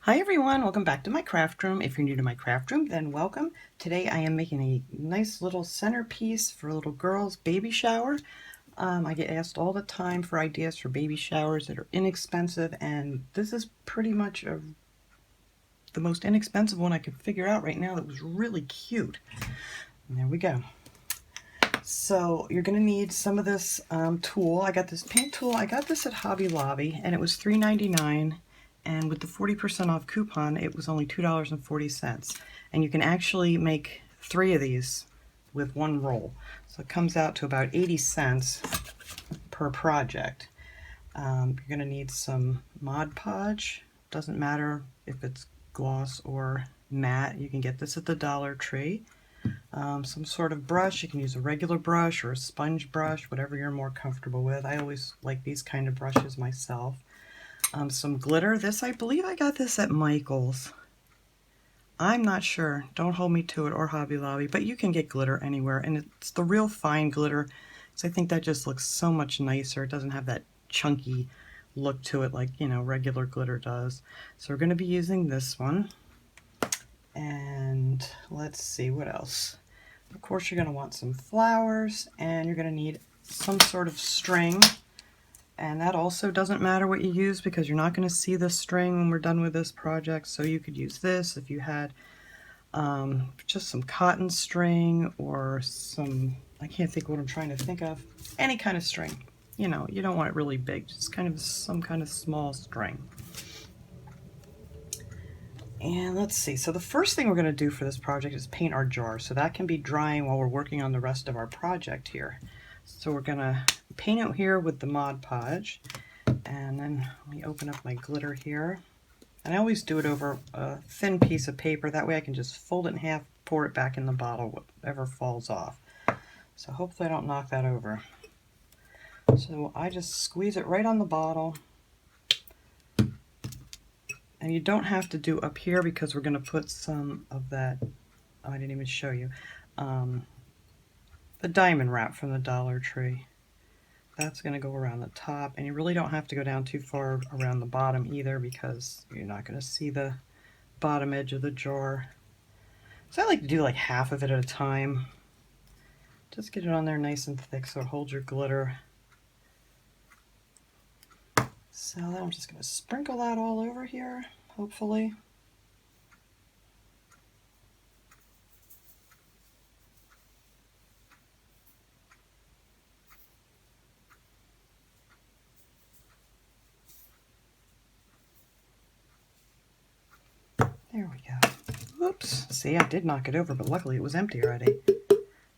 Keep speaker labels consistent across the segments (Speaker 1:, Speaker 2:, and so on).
Speaker 1: Hi everyone, welcome back to my craft room. If you're new to my craft room, then welcome. Today I am making a nice little centerpiece for a little girl's baby shower. I get asked all the time for ideas for baby showers that are inexpensive, and this is pretty much the most inexpensive one I could figure out right now that was really cute. And there we go. So you're going to need some of this tool. I got this paint tool. I got this at Hobby Lobby and it was $3.99. And with the 40% off coupon, it was only $2.40. And you can actually make 3 of these with one roll. So it comes out to about 80 cents per project. You're going to need some Mod Podge. Doesn't matter if it's gloss or matte. You can get this at the Dollar Tree. Some sort of brush. You can use a regular brush or a sponge brush, whatever you're more comfortable with. I always like these kind of brushes myself. Some glitter. I believe I got this at Michael's. I'm not sure. Don't hold me to it, or Hobby Lobby, but you can get glitter anywhere, and it's the real fine glitter. So I think that just looks so much nicer. It doesn't have that chunky look to it like, regular glitter does. So we're going to be using this one. And let's see what else. Of course, you're going to want some flowers, and you're going to need some sort of string. And that also doesn't matter what you use because you're not going to see the string when we're done with this project. So you could use this if you had just some cotton string or some, I can't think what I'm trying to think of, any kind of string. You don't want it really big, just kind of some kind of small string. And let's see, so the first thing we're going to do for this project is paint our jar. So that can be drying while we're working on the rest of our project here. So we're going to paint it here with the Mod Podge. And then let me open up my glitter here. And I always do it over a thin piece of paper. That way I can just fold it in half, pour it back in the bottle, whatever falls off. So hopefully I don't knock that over. So I just squeeze it right on the bottle. And you don't have to do up here because we're going to put some of that, oh, I didn't even show you, the diamond wrap from the Dollar Tree. That's going to go around the top, and you really don't have to go down too far around the bottom either because you're not going to see the bottom edge of the jar. So I like to do like half of it at a time. Just get it on there nice and thick so it holds your glitter. So then I'm just going to sprinkle that all over here, hopefully. There we go. Whoops. See, I did knock it over, but luckily it was empty already.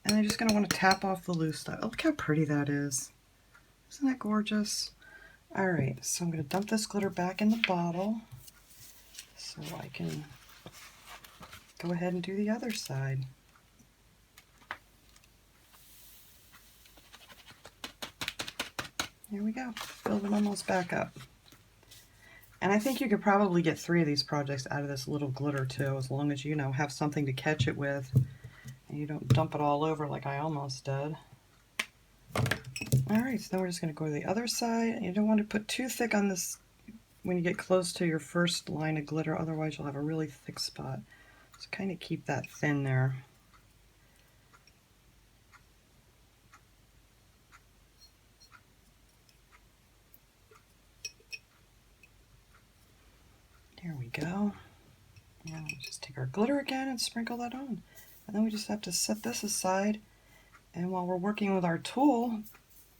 Speaker 1: And I'm just going to want to tap off the loose stuff. Oh, look how pretty that is. Isn't that gorgeous? Alright, so I'm going to dump this glitter back in the bottle so I can go ahead and do the other side. There we go. Build it almost back up. And I think you could probably get 3 of these projects out of this little glitter too, as long as you have something to catch it with and you don't dump it all over like I almost did. Alright, so then we're just going to go to the other side. You don't want to put too thick on this when you get close to your first line of glitter, otherwise you'll have a really thick spot. So kind of keep that thin there. There we go. Now we'll just take our glitter again and sprinkle that on. And then we just have to set this aside. And while we're working with our tool,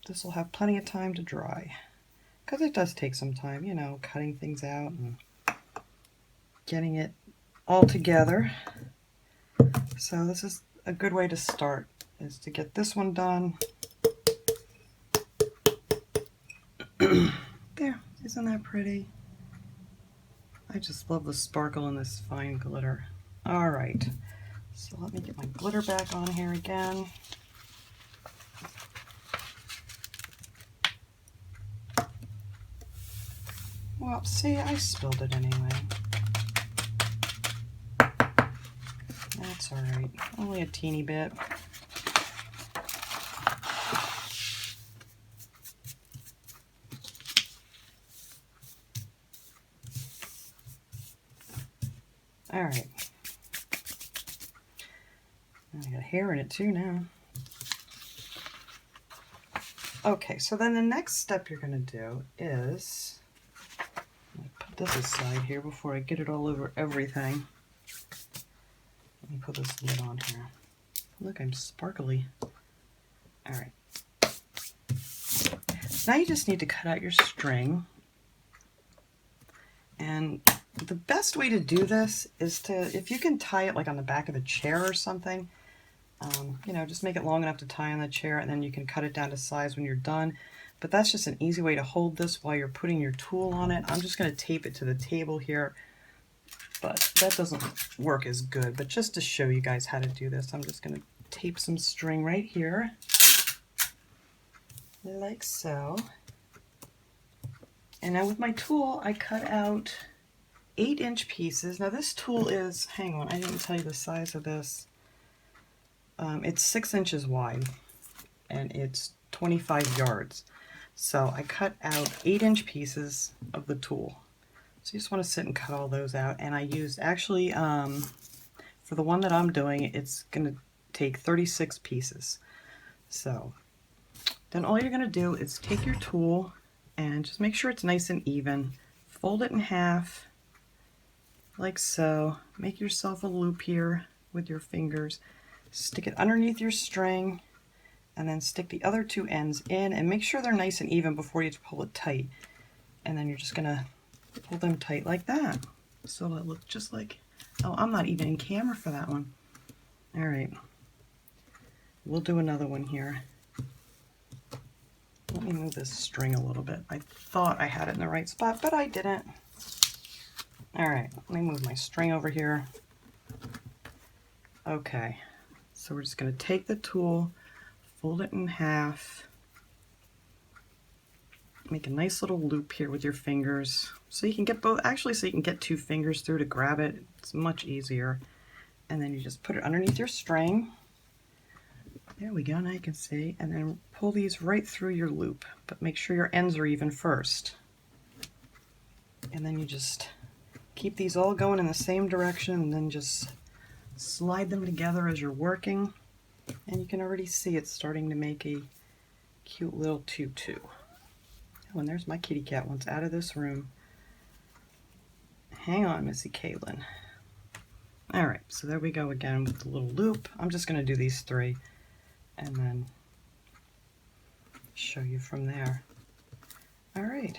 Speaker 1: this will have plenty of time to dry. Because it does take some time, cutting things out and getting it all together. So this is a good way to start, is to get this one done. There, isn't that pretty? I just love the sparkle in this fine glitter. All right, so let me get my glitter back on here again. Well, see, I spilled it anyway. That's all right, only a teeny bit. I got hair in it too now. Okay, so then the next step you're going to do is, let me put this aside here before I get it all over everything. Let me put this lid on here. Look, I'm sparkly. All right. Now you just need to cut out your string. And the best way to do this is to, if you can tie it like on the back of a chair or something, you know, just make it long enough to tie on the chair, and then you can cut it down to size when you're done. But that's just an easy way to hold this while you're putting your tool on it. I'm just going to tape it to the table here, but that doesn't work as good. But just to show you guys how to do this, I'm just going to tape some string right here, like so. And now with my tool, I cut out 8-inch pieces. Now this tool is, hang on, I didn't tell you the size of this. It's 6 inches wide and it's 25 yards. So I cut out 8-inch pieces of the tool. So you just want to sit and cut all those out. And I used, actually, for the one that I'm doing, it's going to take 36 pieces. So then all you're going to do is take your tool and just make sure it's nice and even. Fold it in half, like so. Make yourself a loop here with your fingers. Stick it underneath your string, and then stick the other 2 ends in, and make sure they're nice and even before you pull it tight. And then you're just gonna pull them tight like that. So it'll look just like, oh, I'm not even in camera for that one. All right, we'll do another one here. Let me move this string a little bit. I thought I had it in the right spot, but I didn't. All right, let me move my string over here. Okay, so we're just going to take the tool, fold it in half, make a nice little loop here with your fingers. So you can get both, actually, so you can get 2 fingers through to grab it. It's much easier. And then you just put it underneath your string. There we go, now you can see. And then pull these right through your loop, but make sure your ends are even first. And then you just keep these all going in the same direction, and then just slide them together as you're working. And you can already see it's starting to make a cute little tutu. Oh, and there's my kitty cat once out of this room. Hang on, Missy Caitlin. All right, so there we go again with the little loop. I'm just going to do these 3 and then show you from there. All right,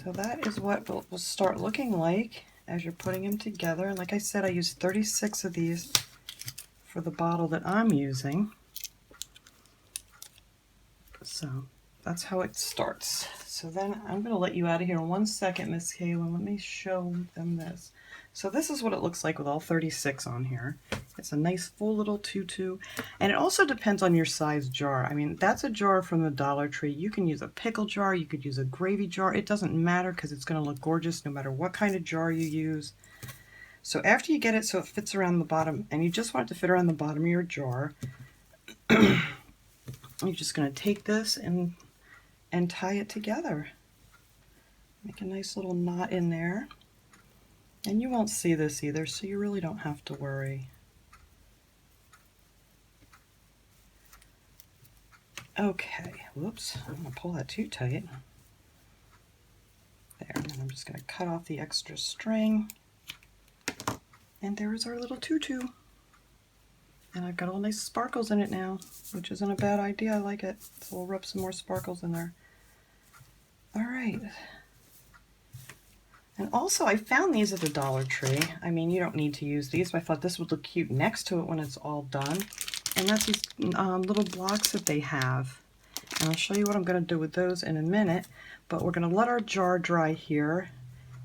Speaker 1: so that is what will start looking like as you're putting them together. And like I said, I used 36 of these for the bottle that I'm using. So that's how it starts. So then I'm going to let you out of here in 1 second, Miss Kaylin. Let me show them this. So this is what it looks like with all 36 on here. It's a nice full little tutu. And it also depends on your size jar. I mean, that's a jar from the Dollar Tree. You can use a pickle jar. You could use a gravy jar. It doesn't matter because it's going to look gorgeous no matter what kind of jar you use. So after you get it so it fits around the bottom, and you just want it to fit around the bottom of your jar, you're just going to take this and tie it together. Make a nice little knot in there. And you won't see this either, so you really don't have to worry. Okay, whoops, I'm going to pull that too tight. There, and then I'm just going to cut off the extra string. And there is our little tutu. And I've got all nice sparkles in it now, which isn't a bad idea. I like it. So we'll rub some more sparkles in there. All right. And also, I found these at the Dollar Tree. I mean, you don't need to use these, but I thought this would look cute next to it when it's all done. And that's these little blocks that they have. And I'll show you what I'm going to do with those in a minute. But we're going to let our jar dry here.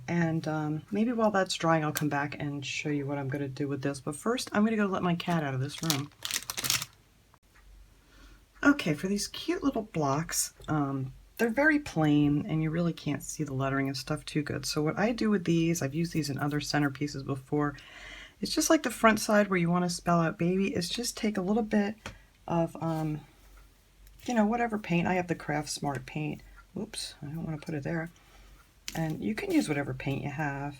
Speaker 1: And maybe while that's drying, I'll come back and show you what I'm going to do with this. But first, I'm going to go let my cat out of this room. Okay, for these cute little blocks, they're very plain and you really can't see the lettering and stuff too good. So what I do with these, I've used these in other centerpieces before, it's just like the front side where you want to spell out baby, is just take a little bit of, you know, whatever paint. I have the Craft Smart paint. Oops, I don't want to put it there. And you can use whatever paint you have.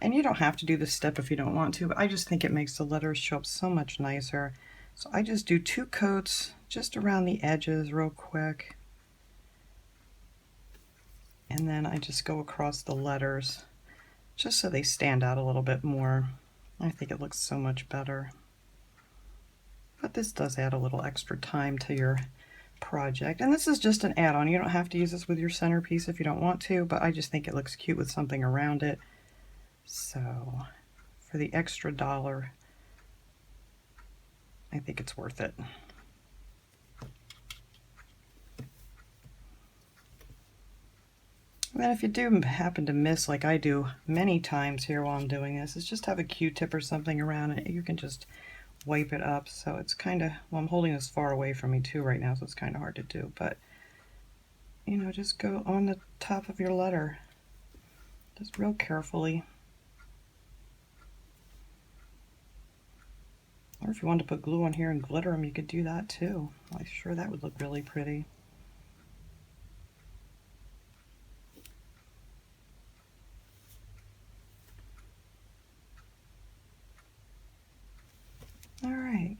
Speaker 1: And you don't have to do this step if you don't want to, but I just think it makes the letters show up so much nicer. So I just do 2 coats just around the edges real quick. And then I just go across the letters just so they stand out a little bit more. I think it looks so much better. But this does add a little extra time to your project. And this is just an add-on. You don't have to use this with your centerpiece if you don't want to, but I just think it looks cute with something around it. So for the extra $1, I think it's worth it. And then if you do happen to miss, like I do many times here while I'm doing this, is just have a Q-tip or something around it. You can just wipe it up. So it's kind of, well, I'm holding this far away from me too right now, so it's kind of hard to do. But, you know, just go on the top of your letter, just real carefully. Or if you wanted to put glue on here and glitter them, you could do that too. I'm sure that would look really pretty. Alright,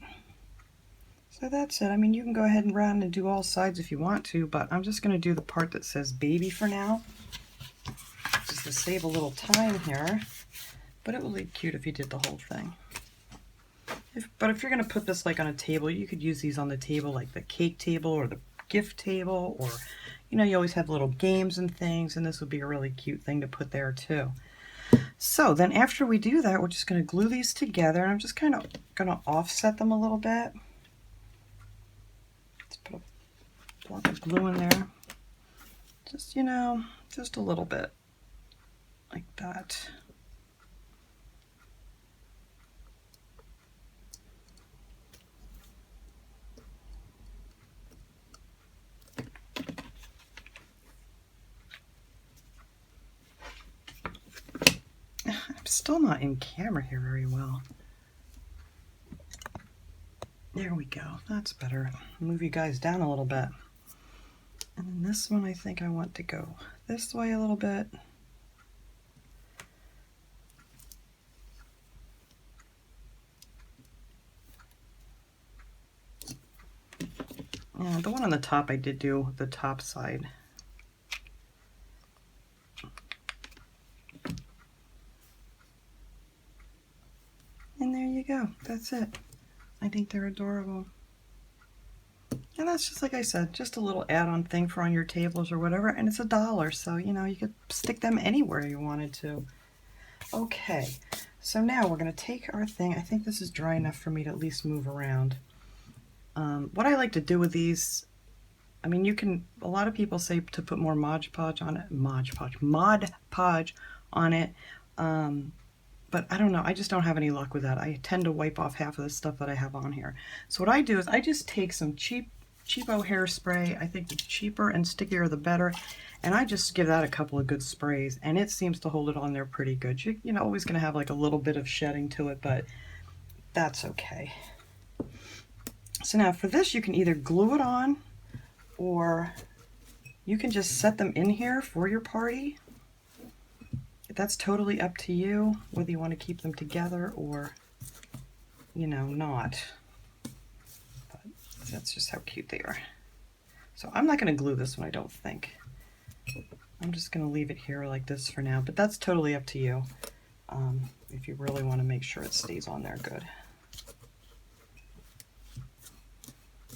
Speaker 1: so that's it. I mean, you can go ahead and round and do all sides if you want to, but I'm just going to do the part that says baby for now, just to save a little time here, but it would look cute if you did the whole thing. But if you're going to put this like on a table, you could use these on the table, like the cake table or the gift table, or, you know, you always have little games and things, and this would be a really cute thing to put there too. So then after we do that, we're just going to glue these together, and I'm just kind of going to offset them a little bit. Let's put a block of glue in there. Just, you know, just a little bit like that. I'm still not in camera here very well. There we go. That's better. Move you guys down a little bit. And then this one, I think I want to go this way a little bit. Yeah, the one on the top, I did do the top side. And there you go. That's it. I think they're adorable. And that's just like I said, just a little add-on thing for on your tables or whatever, and it's $1, so you know, you could stick them anywhere you wanted to. Okay, so now we're going to take our thing. I think this is dry enough for me to at least move around. What I like to do with these, I mean, you can, a lot of people say to put more Mod Podge on it, Mod Podge on it, but I don't know, I just don't have any luck with that. I tend to wipe off half of the stuff that I have on here. So what I do is I just take some cheapo hairspray. I think the cheaper and stickier the better, and I just give that a couple of good sprays, and it seems to hold it on there pretty good. You're always going to have like a little bit of shedding to it, but that's okay. So now for this, you can either glue it on, or you can just set them in here for your party. That's totally up to you, whether you want to keep them together or, you know, not. But that's just how cute they are. So I'm not going to glue this one, I don't think. I'm just going to leave it here like this for now, but that's totally up to you, if you really want to make sure it stays on there good.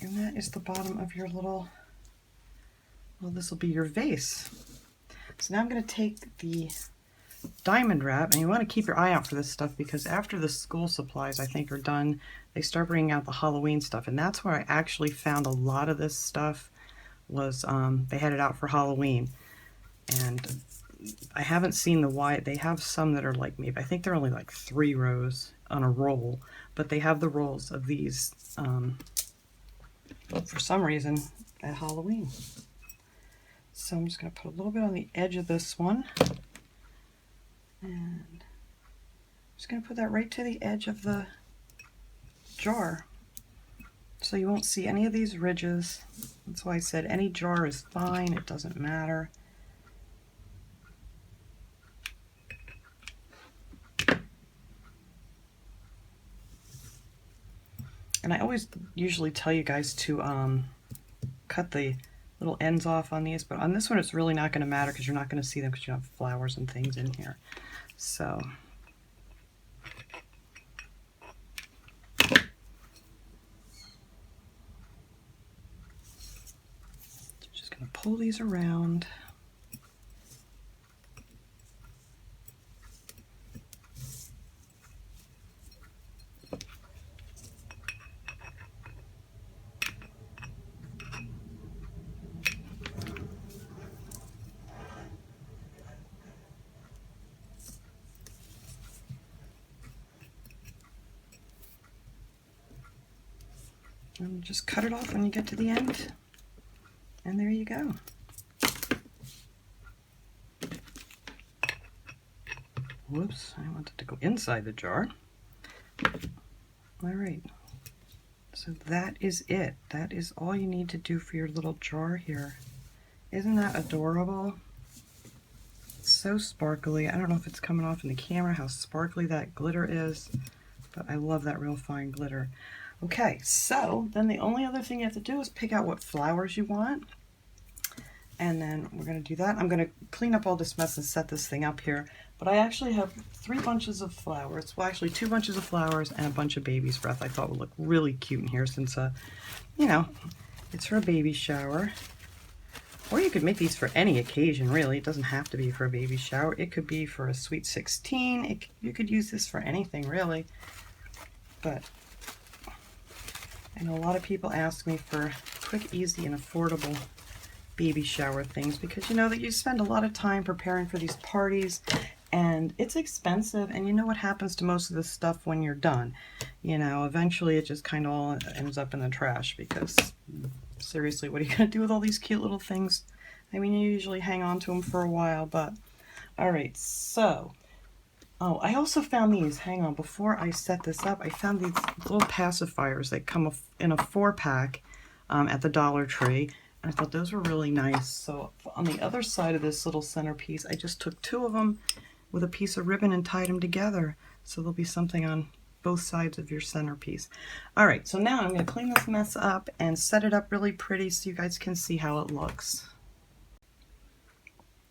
Speaker 1: And that is the bottom of your little, well, this will be your vase. So now I'm going to take the diamond wrap, and you want to keep your eye out for this stuff, because after the school supplies, I think, are done, they start bringing out the Halloween stuff, and that's where I actually found a lot of this stuff was, they had it out for Halloween, and I haven't seen the white. They have some that are like, maybe, I think they're only like 3 rows on a roll, but they have the rolls of these, for some reason, at Halloween. So I'm just going to put a little bit on the edge of this one. And I'm just going to put that right to the edge of the jar, so you won't see any of these ridges. That's why I said any jar is fine, it doesn't matter. And I always usually tell you guys to cut the little ends off on these, but on this one it's really not going to matter because you're not going to see them because you have flowers and things in here. So just going to pull these around. And just cut it off when you get to the end. And there you go. Whoops, I wanted to go inside the jar. All right, so that is it. That is all you need to do for your little jar here. Isn't that adorable? It's so sparkly. I don't know if it's coming off in the camera how sparkly that glitter is, but I love that real fine glitter. Okay, so then the only other thing you have to do is pick out what flowers you want. And then we're going to do that. I'm going to clean up all this mess and set this thing up here. But I actually have 3 bunches of flowers. Well, actually 2 bunches of flowers and a bunch of baby's breath I thought would look really cute in here since, you know, it's for a baby shower. Or you could make these for any occasion, really. It doesn't have to be for a baby shower. It could be for a sweet 16. You could use this for anything, really. But I know a lot of people ask me for quick, easy, and affordable baby shower things because you know that you spend a lot of time preparing for these parties and it's expensive, and you know what happens to most of this stuff when you're done. You know, eventually it just kind of all ends up in the trash because seriously, what are you going to do with all these cute little things? I mean, you usually hang on to them for a while, but all right, so oh, I also found these. Hang on, before I set this up, I found these little pacifiers that come in a 4-pack at the Dollar Tree. And I thought those were really nice. So on the other side of this little centerpiece, I just took 2 of them with a piece of ribbon and tied them together. So there'll be something on both sides of your centerpiece. All right, so now I'm going to clean this mess up and set it up really pretty so you guys can see how it looks.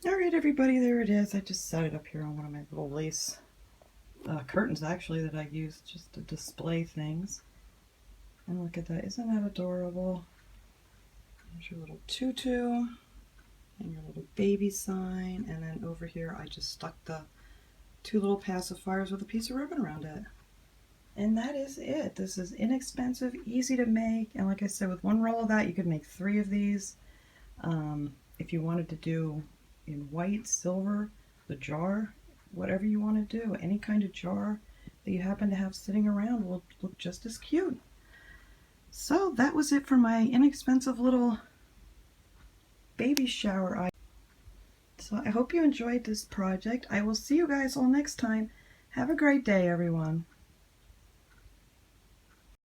Speaker 1: All right, everybody, there it is. I just set it up here on one of my little lace curtains, actually, that I use just to display things. And look at that. Isn't that adorable? There's your little tutu and your little baby sign. And then over here, I just stuck the 2 little pacifiers with a piece of ribbon around it. And that is it. This is inexpensive, easy to make. And like I said, with 1 roll of that, you could make 3 of these. If you wanted to do in white, silver, the jar, whatever you want to do, any kind of jar that you happen to have sitting around will look just as cute. So that was it for my inexpensive little baby shower. So I hope you enjoyed this project. I will see you guys all next time. Have a great day, everyone.